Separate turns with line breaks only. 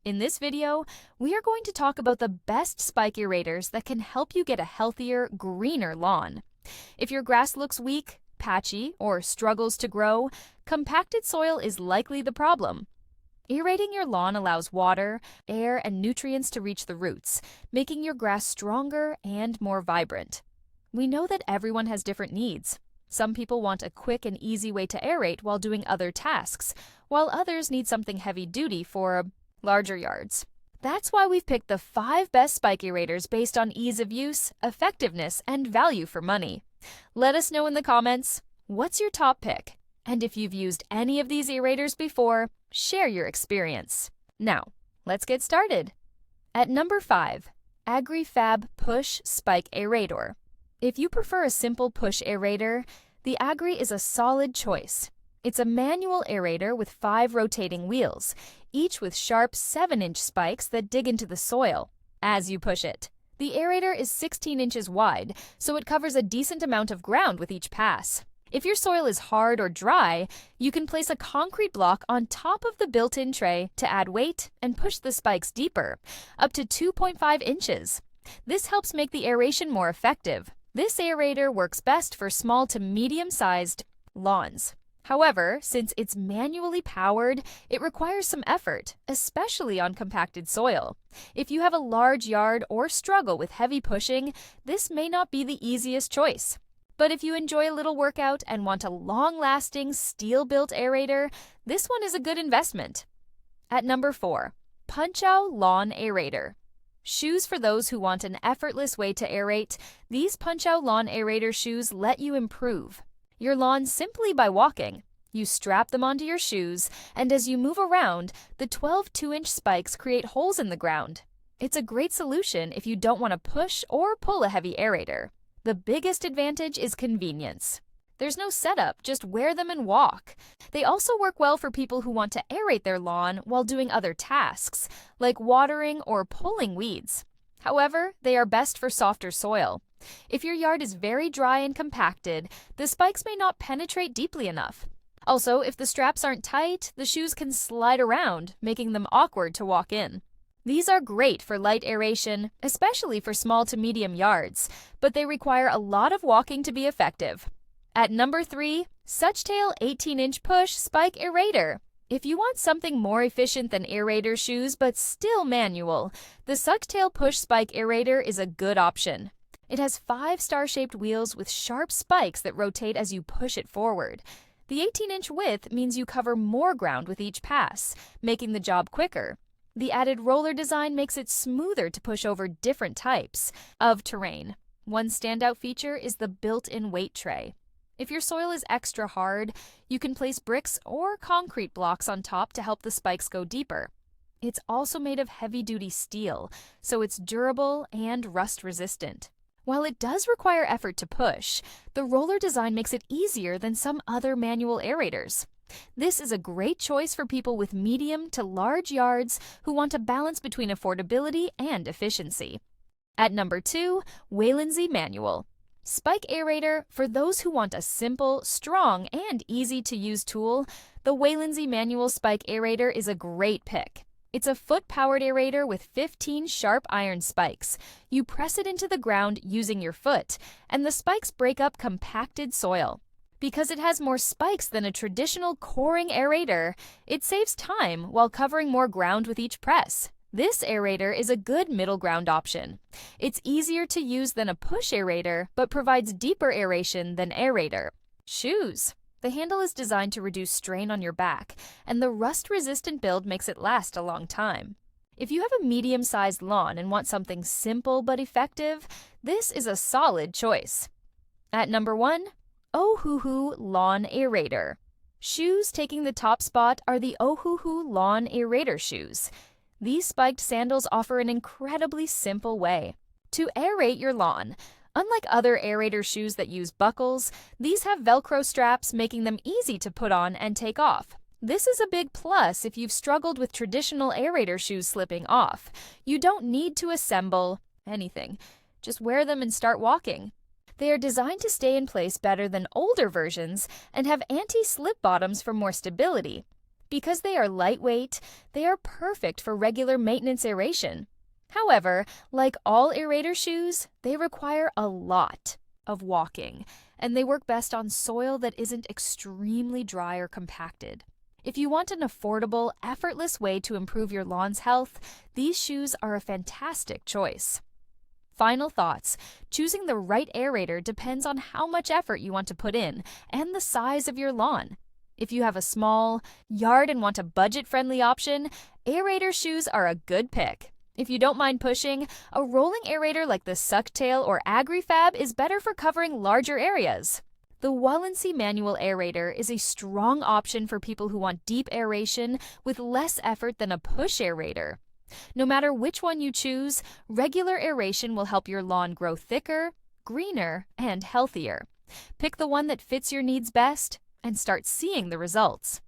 In this video, we are going to talk about the best spike aerators that can help you get a healthier, greener lawn. If your grass looks weak, patchy, or struggles to grow, compacted soil is likely the problem. Aerating your lawn allows water, air, and nutrients to reach the roots, making your grass stronger and more vibrant. We know that everyone has different needs. Some people want a quick and easy way to aerate while doing other tasks, while others need something heavy-duty for larger yards. That's why we've picked the 5 best spike aerators based on ease of use, effectiveness, and value for money. Let us know in the comments, what's your top pick? And if you've used any of these aerators before, share your experience. Now, let's get started. At number 5, Agri-Fab Push Spike Aerator. If you prefer a simple push aerator, the Agri is a solid choice. It's a manual aerator with 5 rotating wheels, each with sharp 7-inch spikes that dig into the soil as you push it. The aerator is 16 inches wide, so it covers a decent amount of ground with each pass. If your soil is hard or dry, you can place a concrete block on top of the built-in tray to add weight and push the spikes deeper, up to 2.5 inches. This helps make the aeration more effective. This aerator works best for small to medium-sized lawns. However, since it's manually powered, it requires some effort, especially on compacted soil. If you have a large yard or struggle with heavy pushing, this may not be the easiest choice. But if you enjoy a little workout and want a long-lasting, steel-built aerator, this one is a good investment. At number 4, Punchau Lawn Aerator. Shoes for those who want an effortless way to aerate, these Punchau Lawn Aerator shoes let you improve your lawn simply by walking. You strap them onto your shoes, and as you move around, the 12 2-inch spikes create holes in the ground. It's a great solution if you don't want to push or pull a heavy aerator. The biggest advantage is convenience. There's no setup, just wear them and walk. They also work well for people who want to aerate their lawn while doing other tasks, like watering or pulling weeds. However, they are best for softer soil. If your yard is very dry and compacted, the spikes may not penetrate deeply enough. Also, if the straps aren't tight, the shoes can slide around, making them awkward to walk in. These are great for light aeration, especially for small to medium yards, but they require a lot of walking to be effective. At number 3, Suchtale 18-inch Push Spike Aerator. If you want something more efficient than aerator shoes but still manual, the Suchtale Push Spike Aerator is a good option. It has 5 star-shaped wheels with sharp spikes that rotate as you push it forward. The 18-inch width means you cover more ground with each pass, making the job quicker. The added roller design makes it smoother to push over different types of terrain. One standout feature is the built-in weight tray. If your soil is extra hard, you can place bricks or concrete blocks on top to help the spikes go deeper. It's also made of heavy-duty steel, so it's durable and rust-resistant. While it does require effort to push, the roller design makes it easier than some other manual aerators. This is a great choice for people with medium to large yards who want a balance between affordability and efficiency. At number 2, Walensee Manual. Spike aerator, for those who want a simple, strong, and easy-to-use tool, the Walensee Manual Spike Aerator is a great pick. It's a foot-powered aerator with 15 sharp iron spikes. You press it into the ground using your foot, and the spikes break up compacted soil. Because it has more spikes than a traditional coring aerator, it saves time while covering more ground with each press. This aerator is a good middle ground option. It's easier to use than a push aerator, but provides deeper aeration than aerator. Shoes. The handle is designed to reduce strain on your back, and the rust-resistant build makes it last a long time. If you have a medium-sized lawn and want something simple but effective, this is a solid choice. At number 1, Ohuhu Lawn Aerator. Shoes taking the top spot are the Ohuhu Lawn Aerator shoes. These spiked sandals offer an incredibly simple way to aerate your lawn. Unlike other aerator shoes that use buckles, these have Velcro straps, making them easy to put on and take off. This is a big plus if you've struggled with traditional aerator shoes slipping off. You don't need to assemble anything. Just wear them and start walking. They are designed to stay in place better than older versions and have anti-slip bottoms for more stability. Because they are lightweight, they are perfect for regular maintenance aeration. However, like all aerator shoes, they require a lot of walking, and they work best on soil that isn't extremely dry or compacted. If you want an affordable, effortless way to improve your lawn's health, these shoes are a fantastic choice. Final thoughts. Choosing the right aerator depends on how much effort you want to put in and the size of your lawn. If you have a small yard and want a budget-friendly option, aerator shoes are a good pick. If you don't mind pushing, a rolling aerator like the Suchtale or Agri-Fab is better for covering larger areas. The Walensee manual aerator is a strong option for people who want deep aeration with less effort than a push aerator. No matter which one you choose, regular aeration will help your lawn grow thicker, greener, and healthier. Pick the one that fits your needs best and start seeing the results.